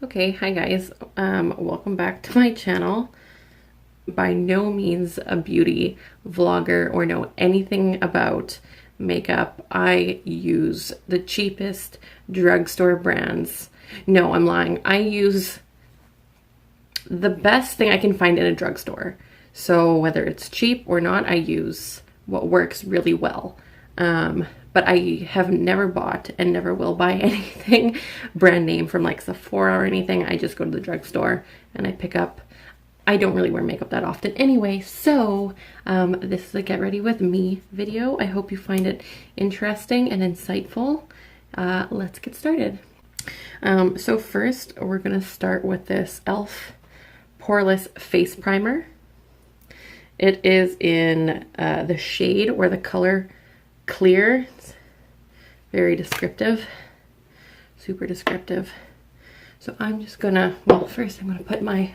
Okay, hi guys. Welcome back to my channel. By no means a beauty vlogger or know anything about makeup. I use the cheapest drugstore brands. No, I'm lying. I use the best thing I can find in a drugstore. So whether it's cheap or not, I use what works really well. But I have never bought and never will buy anything brand name from like Sephora or anything. I just go to the drugstore and I pick up. I don't really wear makeup that often anyway, so this is a get ready with me video. I hope you find it interesting and insightful. Let's get started. So first we're gonna start with this e.l.f. Poreless Face Primer. It is in the shade or the color Clear. It's very descriptive, super descriptive. So I'm just gonna, well, first I'm gonna put my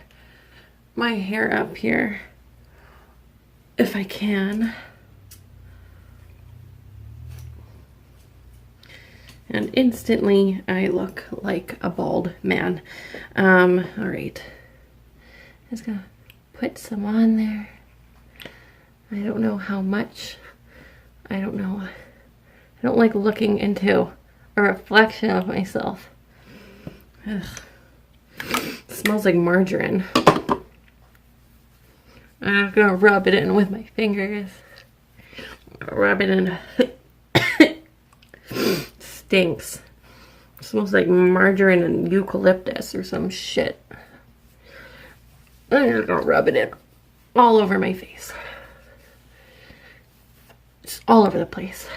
hair up here if I can. And instantly I look like a bald man. All right, just gonna put some on there. I don't know how much. I don't know. I don't like looking into a reflection of myself. Ugh. It smells like margarine. I'm gonna rub it in with my fingers. Rub it in. Stinks. It smells like margarine and eucalyptus or some shit. I'm just gonna rub it in all over my face. Just all over the place.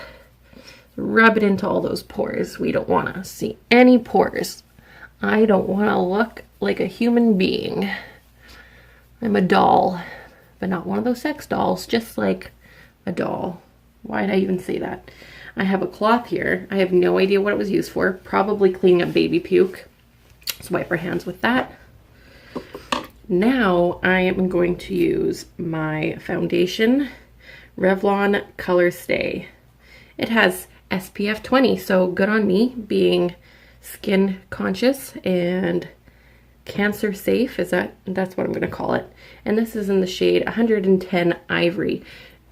Rub it into all those pores. We don't want to see any pores. I don't want to look like a human being. I'm a doll, but not one of those sex dolls, just like a doll. Why did I even say that? I have a cloth here. I have no idea what it was used for. Probably cleaning up baby puke. Let's wipe our hands with that. Now I am going to use my foundation, Revlon Color Stay. It has SPF 20, so good on me being skin conscious and cancer safe. That's what I'm gonna call it. And this is in the shade 110 Ivory.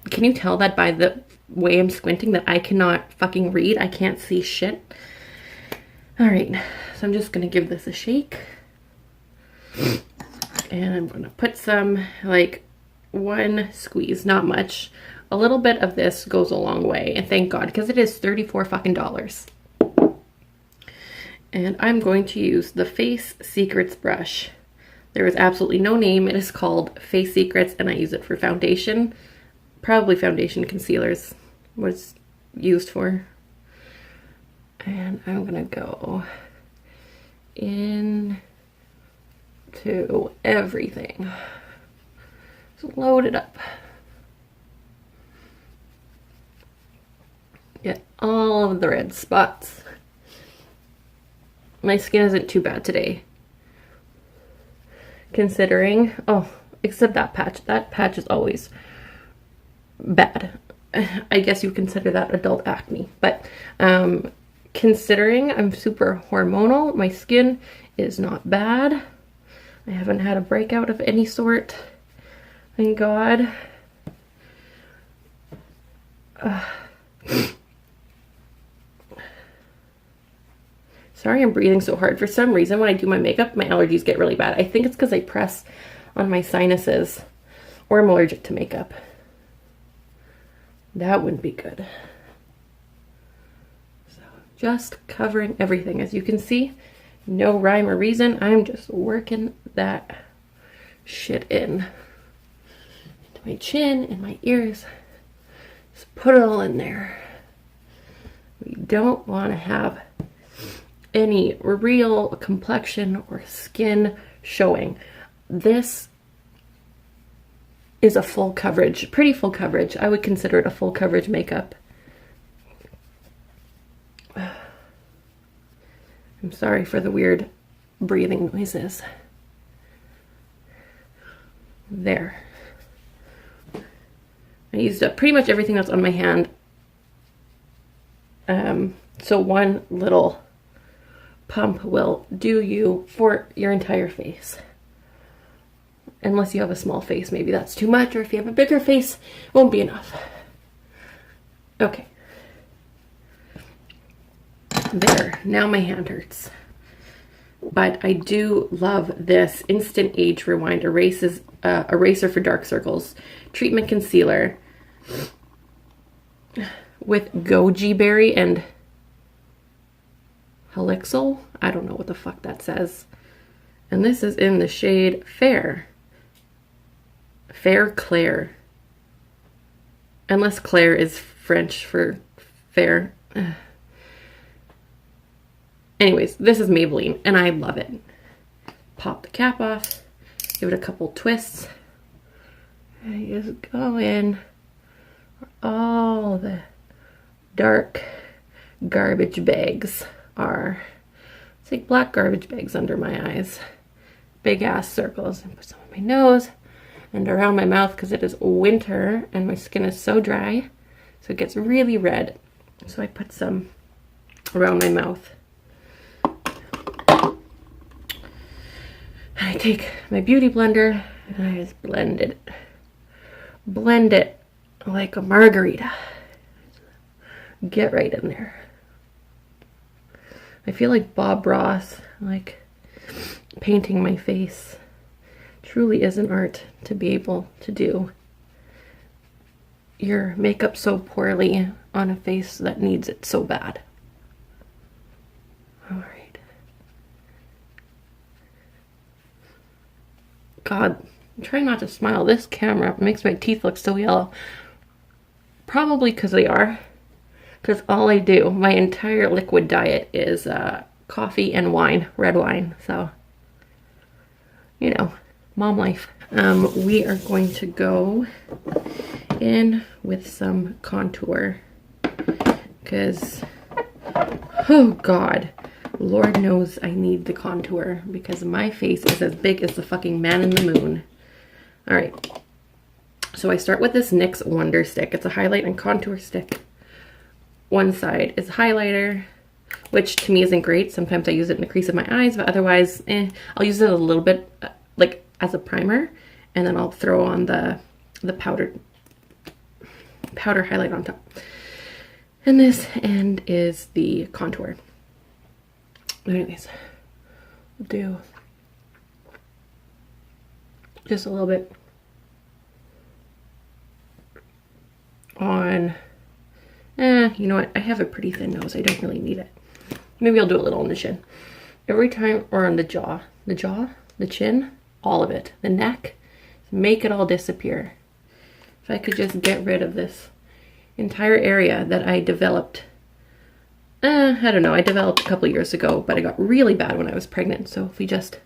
Can you tell that by the way I'm squinting that I cannot fucking read? I can't see shit. All right, so I'm just gonna give this a shake. And I'm gonna put some, like, one squeeze, not much. A little bit of this goes a long way, and thank God, because it is $34 fucking dollars. And I'm going to use the Face Secrets brush. There is absolutely no name. It is called Face Secrets, and I use it for foundation. Probably foundation concealers was used for. And I'm gonna go in to everything. Just load it up. Get all of the red spots. My skin isn't too bad today, considering, oh, except that patch. That patch is always bad. I guess you consider that adult acne, but considering I'm super hormonal, my skin is not bad. I haven't had a breakout of any sort, thank God. Sorry I'm breathing so hard. For some reason, when I do my makeup, my allergies get really bad. I think it's because I press on my sinuses, or I'm allergic to makeup. That wouldn't be good. So, just covering everything. As you can see, no rhyme or reason. I'm just working that shit in. Into my chin and my ears. Just put it all in there. We don't want to have any real complexion or skin showing. This is a full coverage, pretty full coverage. I would consider it a full coverage makeup. I'm sorry for the weird breathing noises. There. I used up pretty much everything that's on my hand. So one little pump will do you for your entire face. Unless you have a small face, maybe that's too much, or if you have a bigger face, it won't be enough. Okay. There, now my hand hurts. But I do love this Instant Age Rewind eraser for dark circles treatment concealer with goji berry and helixal. I don't know what the fuck that says. And this is in the shade Fair Claire. Unless Claire is French for fair. Anyways, this is Maybelline, and I love it. Pop the cap off, give it a couple twists, and just go in where all the dark garbage bags are. It's like black garbage bags under my eyes. Big ass circles, and put some on my nose and around my mouth because it is winter and my skin is so dry, so it gets really red. So I put some around my mouth. I take my beauty blender and I just blend it like a margarita. Get right in there. I feel like Bob Ross, like painting my face. Truly is an art to be able to do your makeup so poorly on a face that needs it so bad. All right. God, I'm trying not to smile. This camera makes my teeth look so yellow. Probably because they are. Because all I do, my entire liquid diet is coffee and wine, red wine. So, you know, mom life. We are going to go in with some contour. Because, oh God. Lord knows I need the contour because my face is as big as the fucking man in the moon. All right. So I start with this NYX Wonder Stick. It's a highlight and contour stick. One side is highlighter, which to me isn't great. Sometimes I use it in the crease of my eyes, but otherwise, I'll use it a little bit like as a primer, and then I'll throw on the powder highlight on top. And this end is the contour. Anyways, we'll do just a little bit on, you know what, I have a pretty thin nose, I don't really need it. Maybe I'll do a little on the chin. Every time, or on the jaw, the chin, all of it, the neck, make it all disappear. If I could just get rid of this entire area that I developed, I don't know, I developed a couple years ago, but I got really bad when I was pregnant. So if we just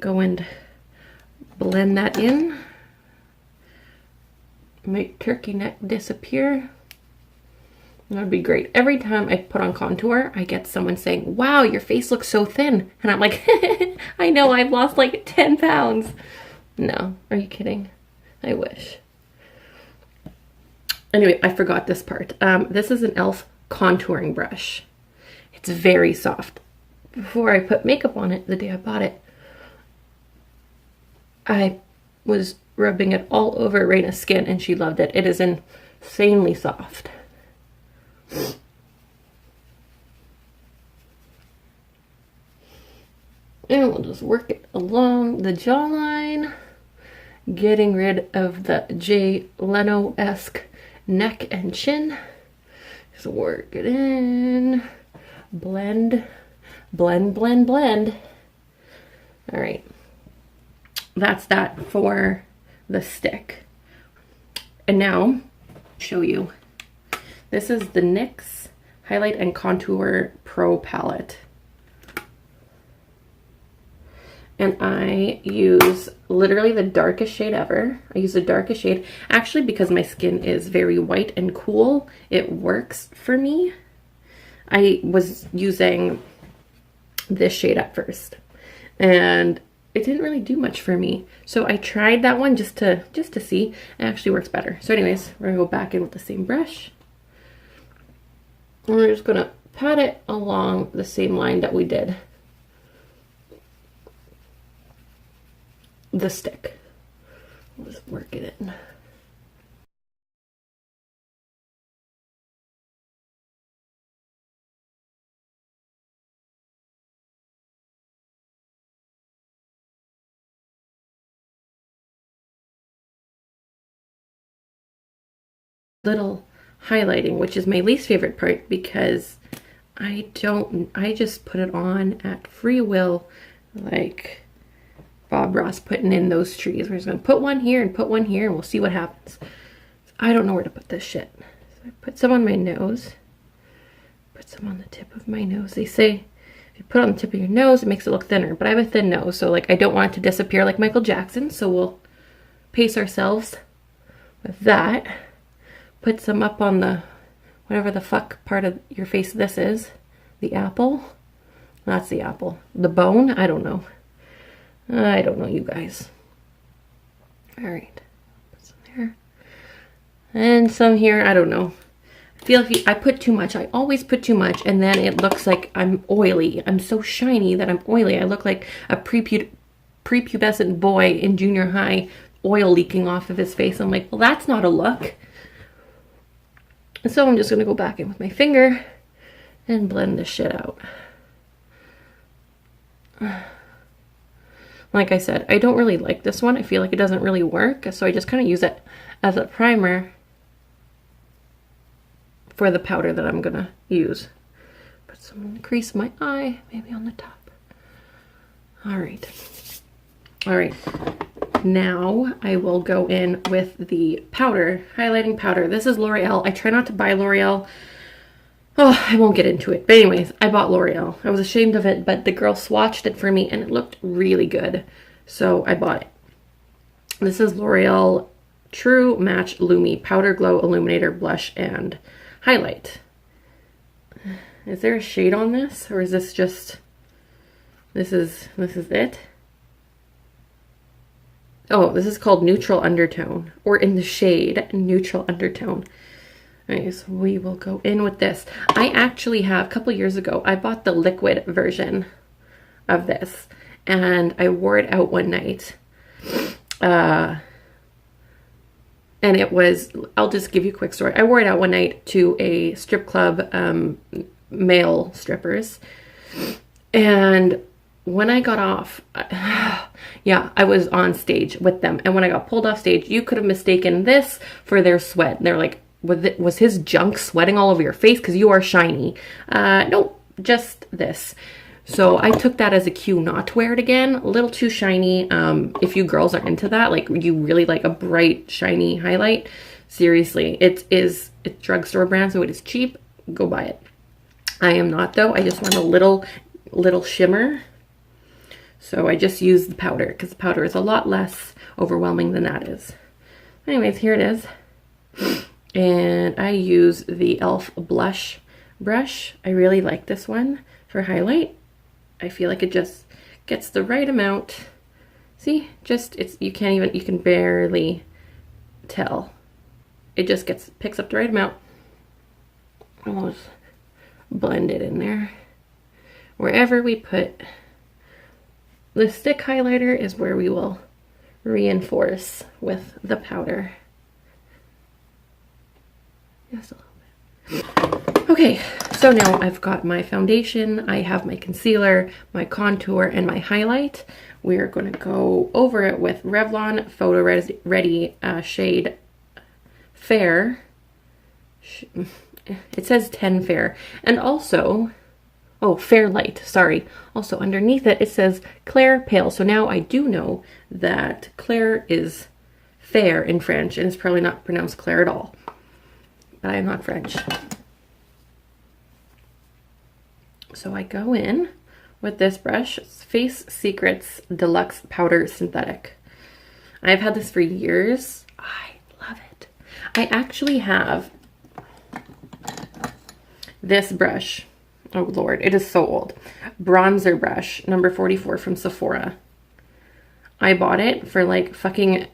go and blend that in, make turkey neck disappear, that would be great. Every time I put on contour, I get someone saying, wow, your face looks so thin. And I'm like, I know, I've lost like 10 pounds. No, are you kidding? I wish. Anyway, I forgot this part. This is an e.l.f. contouring brush. It's very soft. Before I put makeup on it, the day I bought it, I was rubbing it all over Raina's skin and she loved it. It is insanely soft. And we'll just work it along the jawline, getting rid of the Jay Leno-esque neck and chin. Just work it in, blend, blend, blend, blend. All right, that's that for the stick. And now, I'll show you. This is the NYX Highlight and Contour Pro Palette. And I use literally the darkest shade ever. I use the darkest shade. Actually, because my skin is very white and cool, it works for me. I was using this shade at first, and it didn't really do much for me. So I tried that one just to see. It actually works better. So anyways, we're gonna go back in with the same brush. And we're just gonna pat it along the same line that we did the stick. Let's work it in. Little highlighting, which is my least favorite part because I just put it on at free will, like Bob Ross putting in those trees. We're just gonna put one here and put one here and we'll see what happens. I don't know where to put this shit. So I put some on my nose, put some on the tip of my nose. They say if you put it on the tip of your nose, it makes it look thinner, but I have a thin nose, so like I don't want it to disappear like Michael Jackson, so we'll pace ourselves with that. Put some up on the, whatever the fuck part of your face this is. The apple. That's the apple. The bone? I don't know. I don't know, you guys. Alright. Put some there. And some here. I don't know. I feel if I put too much. I always put too much and then it looks like I'm oily. I'm so shiny that I'm oily. I look like a prepubescent boy in junior high, oil leaking off of his face. I'm like, well, that's not a look. So I'm just going to go back in with my finger and blend this shit out. Like I said, I don't really like this one. I feel like it doesn't really work. So I just kind of use it as a primer for the powder that I'm going to use. Put some in the crease of my eye, maybe on the top. All right. All right. Now I will go in with the powder, highlighting powder. This is L'Oreal. I try not to buy L'Oreal. Oh, I won't get into it. But anyways, I bought L'Oreal. I was ashamed of it, but the girl swatched it for me and it looked really good. So I bought it. This is L'Oreal True Match Lumi Powder Glow Illuminator Blush and Highlight. Is there a shade on this? Or is this just, this is it? Oh, this is called Neutral Undertone, or in the shade Neutral Undertone. Okay, so we will go in with this. I actually have, a couple years ago, I bought the liquid version of this, and I wore it out one night. And it was, I'll just give you a quick story. I wore it out one night to a strip club, male strippers, and when I got off, yeah, I was on stage with them. And when I got pulled off stage, you could have mistaken this for their sweat. They're like, was his junk sweating all over your face? Because you are shiny. No, just this. So I took that as a cue not to wear it again. A little too shiny. If you girls are into that, like you really like a bright, shiny highlight, seriously, it's drugstore brand, so it is cheap. Go buy it. I am not though. I just want a little shimmer. So I just use the powder because the powder is a lot less overwhelming than that is. Anyways, here it is. And I use the e.l.f. blush brush. I really like this one for highlight. I feel like it just gets the right amount. See, just, you can barely tell. It just picks up the right amount. Almost blend it in there. Wherever we put the stick highlighter is where we will reinforce with the powder. Just a little bit. Okay, so now I've got my foundation, I have my concealer, my contour, and my highlight. We're going to go over it with Revlon Photo Ready shade Fair. It says 10 Fair. And also, oh, Fair Light, sorry. Also underneath it, it says Clair Pale. So now I do know that Clair is fair in French, and it's probably not pronounced Claire at all. But I am not French. So I go in with this brush, Face Secrets Deluxe Powder Synthetic. I've had this for years. I love it. I actually have this brush. Oh Lord, it is so old. Bronzer brush, number 44 from Sephora. I bought it for like fucking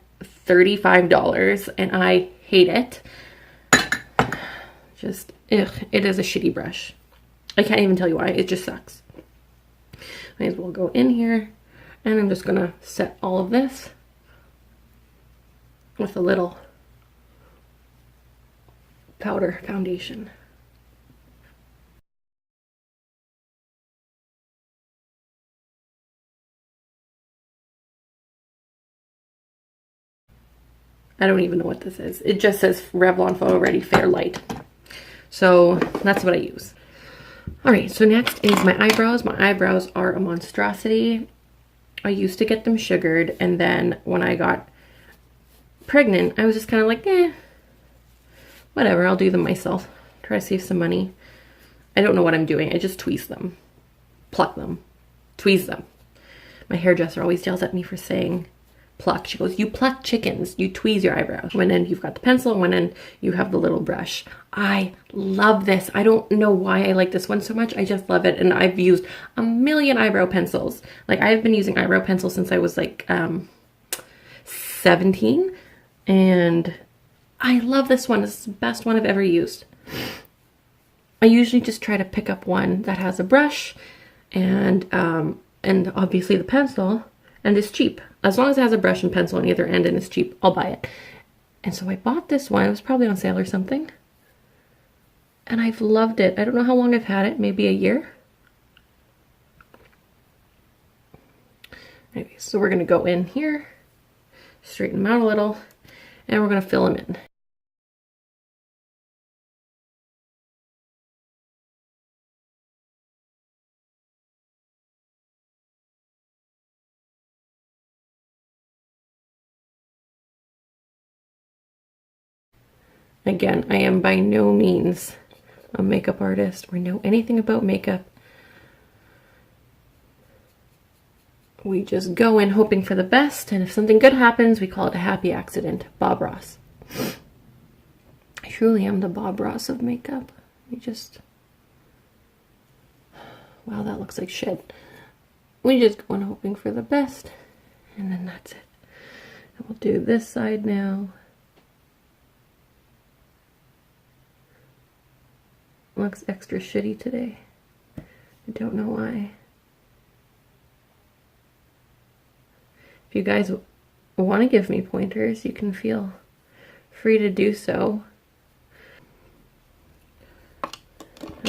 $35 and I hate it. Just, ugh, it is a shitty brush. I can't even tell you why, it just sucks. Might as well go in here And I'm just gonna set all of this with a little powder foundation. I don't even know what this is. It just says Revlon Photo Ready Fair Light. So that's what I use. All right, so next is my eyebrows. My eyebrows are a monstrosity. I used to get them sugared, and then when I got pregnant, I was just kind of like, whatever, I'll do them myself. Try to save some money. I don't know what I'm doing. I just tweeze them, pluck them, tweeze them. My hairdresser always yells at me for saying pluck. She goes, you pluck chickens, you tweeze your eyebrows. One end you've got the pencil, and one end you have the little brush. I love this. I don't know why I like this one so much. I just love it. And I've used a million eyebrow pencils. Like, I've been using eyebrow pencils since I was like 17. And I love this one. It's the best one I've ever used. I usually just try to pick up one that has a brush and obviously the pencil, and is cheap. As long as it has a brush and pencil on either end and it's cheap, I'll buy it. And so I bought this one. It was probably on sale or something. And I've loved it. I don't know how long I've had it, maybe a year. Anyway, so we're gonna go in here, straighten them out a little, and we're gonna fill them in. Again, I am by no means a makeup artist or know anything about makeup. We just go in hoping for the best, and if something good happens, we call it a happy accident. Bob Ross. I truly am the Bob Ross of makeup. Wow, that looks like shit. We just go in hoping for the best, and then that's it. And we'll do this side now. Looks extra shitty today. I don't know why. If you guys want to give me pointers, you can feel free to do so.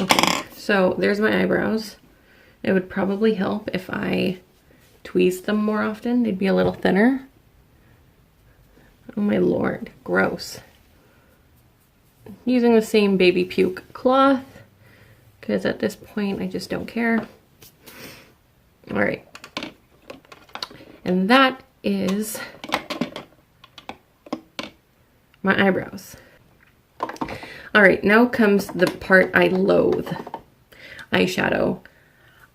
Okay, so there's my eyebrows. It would probably help if I tweezed them more often. They'd be a little thinner. Oh my lord, gross. Using the same baby puke cloth, because at this point I just don't care. All right, and that is my eyebrows. All right, now comes the part I loathe. Eyeshadow.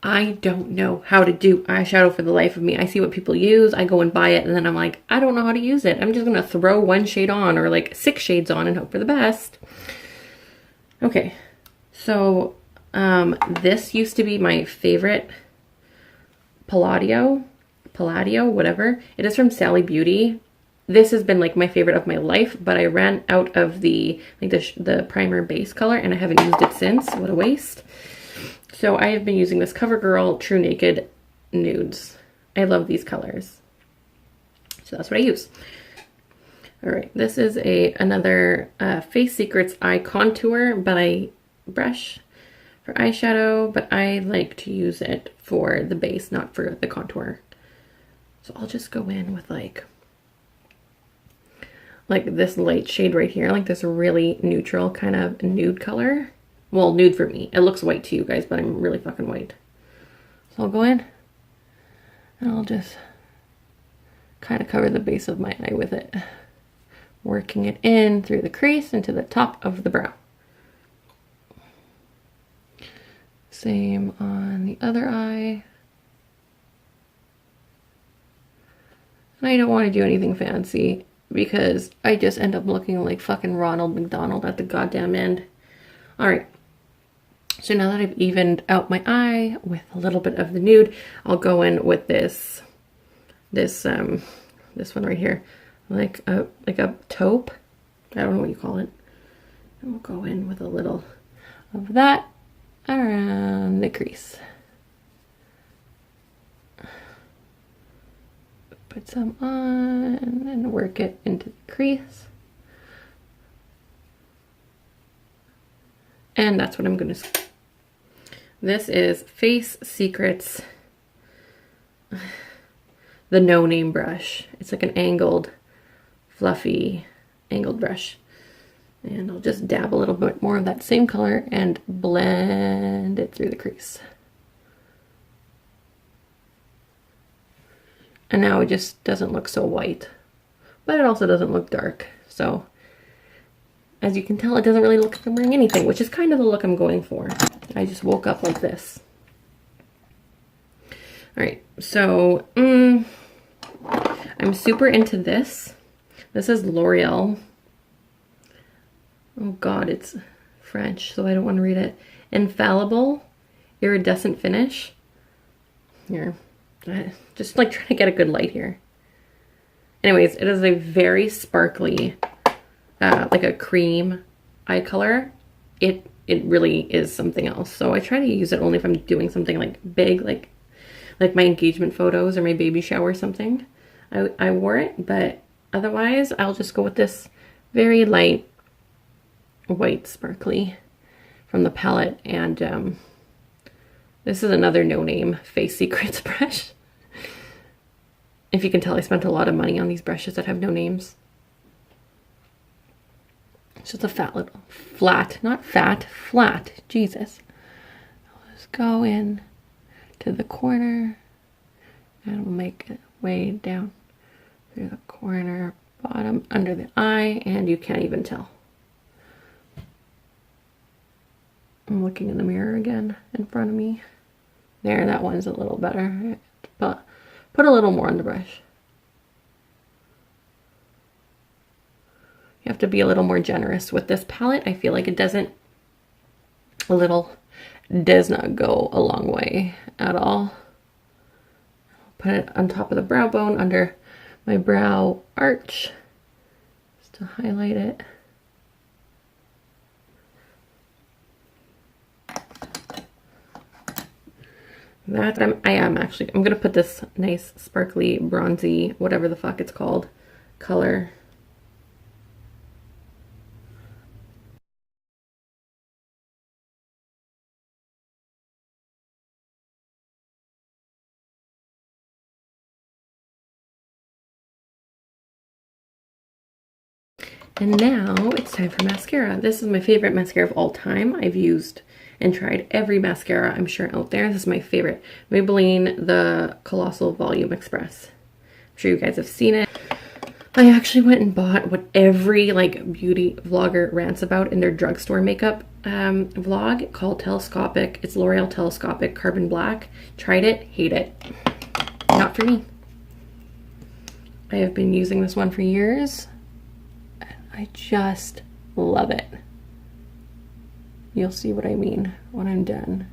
I don't know how to do eyeshadow for the life of me. I see what people use, I go and buy it, and then I'm like, I don't know how to use it. I'm just gonna throw one shade on, or like 6 shades on, and hope for the best. Okay, so this used to be my favorite Palladio, whatever. It is from Sally Beauty. This has been like my favorite of my life, but I ran out of the primer base color, and I haven't used it since. What a waste. So I have been using this CoverGirl True Naked Nudes. I love these colors. So that's what I use. All right, this is another Face Secrets eye contour, but I brush for eyeshadow, but I like to use it for the base, not for the contour. So I'll just go in with like this light shade right here, like this really neutral kind of nude color. Well, nude for me. It looks white to you guys, but I'm really fucking white. So I'll go in and I'll just kind of cover the base of my eye with it. Working it in through the crease into the top of the brow. Same on the other eye. And I don't want to do anything fancy because I just end up looking like fucking Ronald McDonald at the goddamn end. All right. So now that I've evened out my eye with a little bit of the nude, I'll go in with this one right here, like a taupe. I don't know what you call it. And we'll go in with a little of that around the crease. Put some on and work it into the crease. And that's what I'm going to... This is Face Secrets, the No Name brush. It's like an angled, fluffy, angled brush. And I'll just dab a little bit more of that same color and blend it through the crease. And now it just doesn't look so white, but it also doesn't look dark. So as you can tell, it doesn't really look like I'm wearing anything, which is kind of the look I'm going for. I just woke up like this. All right, so I'm super into this. This is L'Oreal. Oh God, it's French, so I don't want to read it. Infallible Iridescent Finish. Here, just like trying to get a good light here. Anyways, it is a very sparkly, like a cream eye color. It really is something else. So I try to use it only if I'm doing something like big, like my engagement photos or my baby shower or something. I wore it, but otherwise I'll just go with this very light white sparkly from the palette. And this is another No Name Face Secrets brush. If you can tell, I spent a lot of money on these brushes that have no names. It's just a fat little, flat, not fat, flat, Jesus. I'll just go in to the corner and we'll make it way down through the corner, bottom, under the eye, and you can't even tell. I'm looking in the mirror again in front of me. There, that one's a little better, but put a little more on the brush. You have to be a little more generous with this palette. I feel like it does not go a long way at all. Put it on top of the brow bone under my brow arch just to highlight it. I'm gonna put this nice sparkly bronzy, whatever the fuck it's called, color. And now it's time for mascara. This is my favorite mascara of all time. I've used and tried every mascara I'm sure out there. This is my favorite. Maybelline, the Colossal Volume Express. I'm sure you guys have seen it. I actually went and bought what every like beauty vlogger rants about in their drugstore makeup vlog, called Telescopic. It's L'Oreal Telescopic Carbon Black. Tried it, hate it. Not for me. I have been using this one for years. I just love it. You'll see what I mean when I'm done.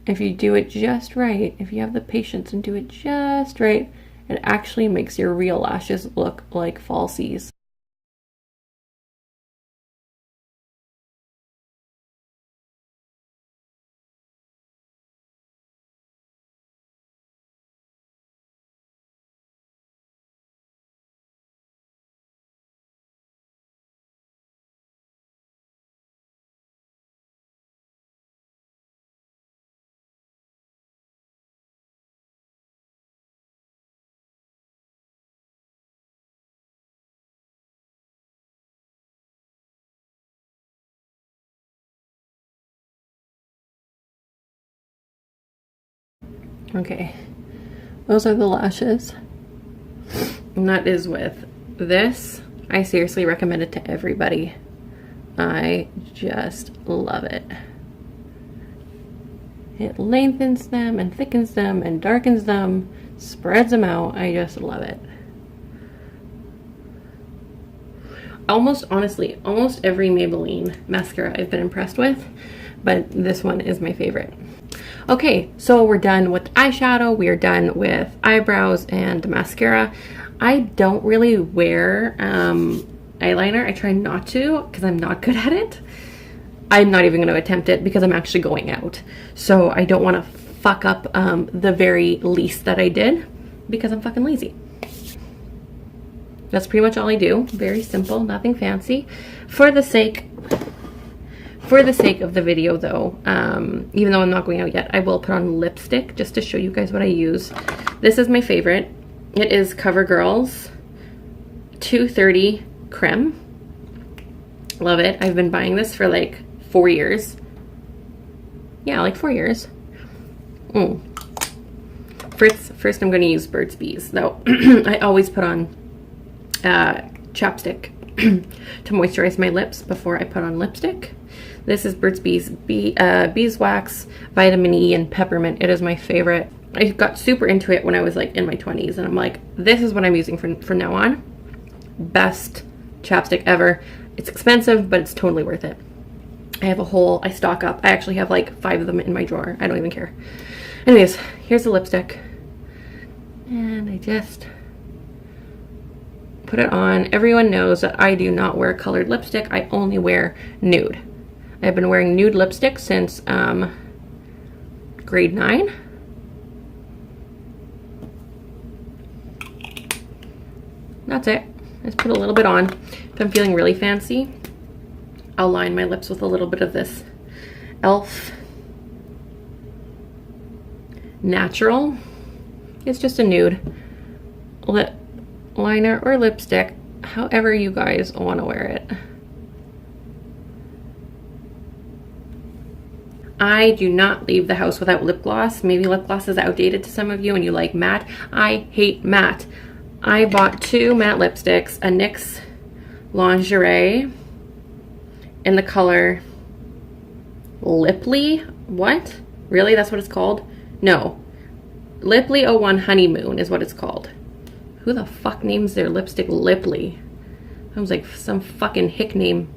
If you do it just right, if you have the patience and do it just right, it actually makes your real lashes look like falsies. Okay, those are the lashes. And that is with this. I seriously recommend it to everybody. I just love it. It lengthens them and thickens them and darkens them, spreads them out. I just love it. Honestly, almost every Maybelline mascara I've been impressed with, but this one is my favorite. Okay, so we're done with eyeshadow, we are done with eyebrows and mascara. I don't really wear eyeliner. I try not to because I'm not good at it. I'm not even going to attempt it because I'm actually going out. So I don't want to fuck up the very least that I did. because I'm fucking lazy. That's pretty much all I do. Very simple, nothing fancy. For the sake of the video though, even though I'm not going out yet, I will put on lipstick just to show you guys what I use. This is my favorite. It is CoverGirl's 230 Creme. Love it. I've been buying this for like 4 years. Yeah, like 4 years. First I'm going to use Burt's Bees though. I always put on chapstick to moisturize my lips before I put on lipstick. This is Burt's Bees beeswax, vitamin E, and peppermint. It is my favorite. I got super into it when I was like in my 20s, and I'm like, this is what I'm using from now on. Best chapstick ever. It's expensive, but it's totally worth it. I stock up. I actually have like 5 of them in my drawer. I don't even care. Anyways, here's the lipstick. And I just put it on. Everyone knows that I do not wear colored lipstick. I only wear nude. I've been wearing nude lipstick since grade 9. That's it. Just put a little bit on. If I'm feeling really fancy, I'll line my lips with a little bit of this e.l.f. Natural. It's just a nude lip liner or lipstick, however you guys want to wear it. I do not leave the house without lip gloss. Maybe lip gloss is outdated to some of you and you like matte. I hate matte. I bought 2 matte lipsticks, a NYX Lingerie in the color Lipley. What? Really? That's what it's called? No. Lipley 01 Honeymoon is what it's called. Who the fuck names their lipstick Lipley? That was like some fucking hick name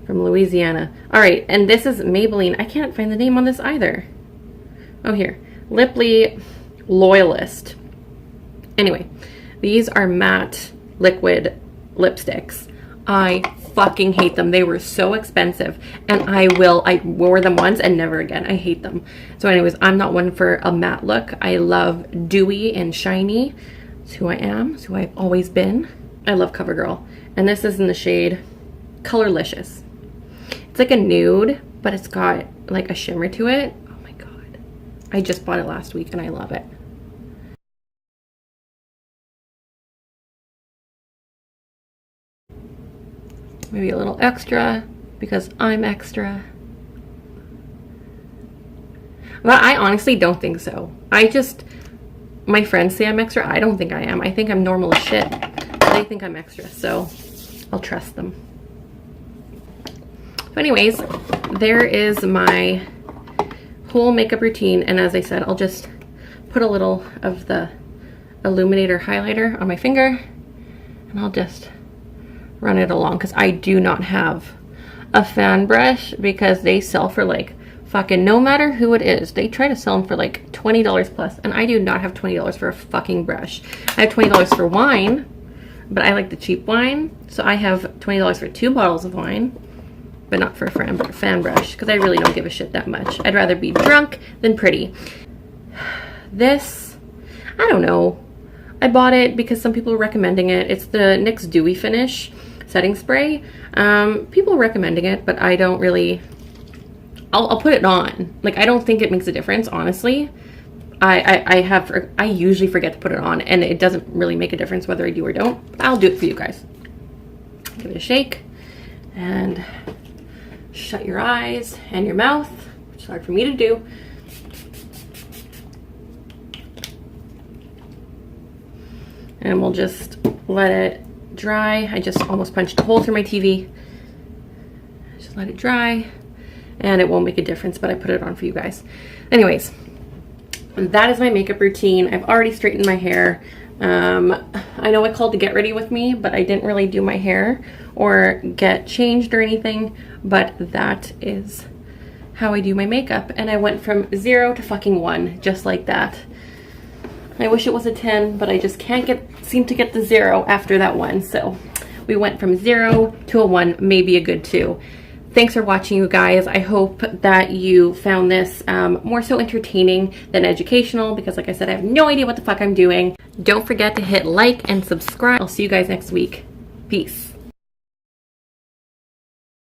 from Louisiana. Alright, and this is Maybelline. I can't find the name on this either. Oh, here. Lipley Loyalist. Anyway, these are matte liquid lipsticks. I fucking hate them. They were so expensive, and I wore them once and never again. I hate them. So anyways, I'm not one for a matte look. I love dewy and shiny. It's who I am. It's who I've always been. I love CoverGirl, and this is in the shade Colorlicious. It's like a nude, but it's got like a shimmer to it. Oh my god. I just bought it last week and I love it. Maybe a little extra because I'm extra. But I honestly don't think so. My friends say I'm extra. I don't think I am. I think I'm normal as shit. They think I'm extra, so I'll trust them. So anyways, there is my whole makeup routine, and as I said, I'll just put a little of the illuminator highlighter on my finger, and I'll just run it along because I do not have a fan brush because they sell for like fucking, no matter who it is, they try to sell them for like $20 plus, and I do not have $20 for a fucking brush. I have $20 for wine, but I like the cheap wine, so I have $20 for 2 bottles of wine, but not for a fan brush because I really don't give a shit that much. I'd rather be drunk than pretty. This, I don't know. I bought it because some people were recommending it. It's the NYX Dewy Finish setting spray. People are recommending it, but I don't really. I'll put it on. Like, I don't think it makes a difference, honestly. I usually forget to put it on, and it doesn't really make a difference whether I do or don't. But I'll do it for you guys. Give it a shake, and shut your eyes and your mouth, which is hard for me to do. And we'll just let it dry. I just almost punched a hole through my TV. Just let it dry, and it won't make a difference, but I put it on for you guys. Anyways, that is my makeup routine. I've already straightened my hair. I know I called to get ready with me, but I didn't really do my hair or get changed or anything, but that is how I do my makeup. And I went from 0 to fucking 1, just like that. I wish it was a 10, but I just can't seem to get the 0 after that 1. So we went from 0 to a 1, maybe a good 2. Thanks for watching, you guys. I hope that you found this more so entertaining than educational, because like I said, I have no idea what the fuck I'm doing. Don't forget to hit like and subscribe. I'll see you guys next week. Peace.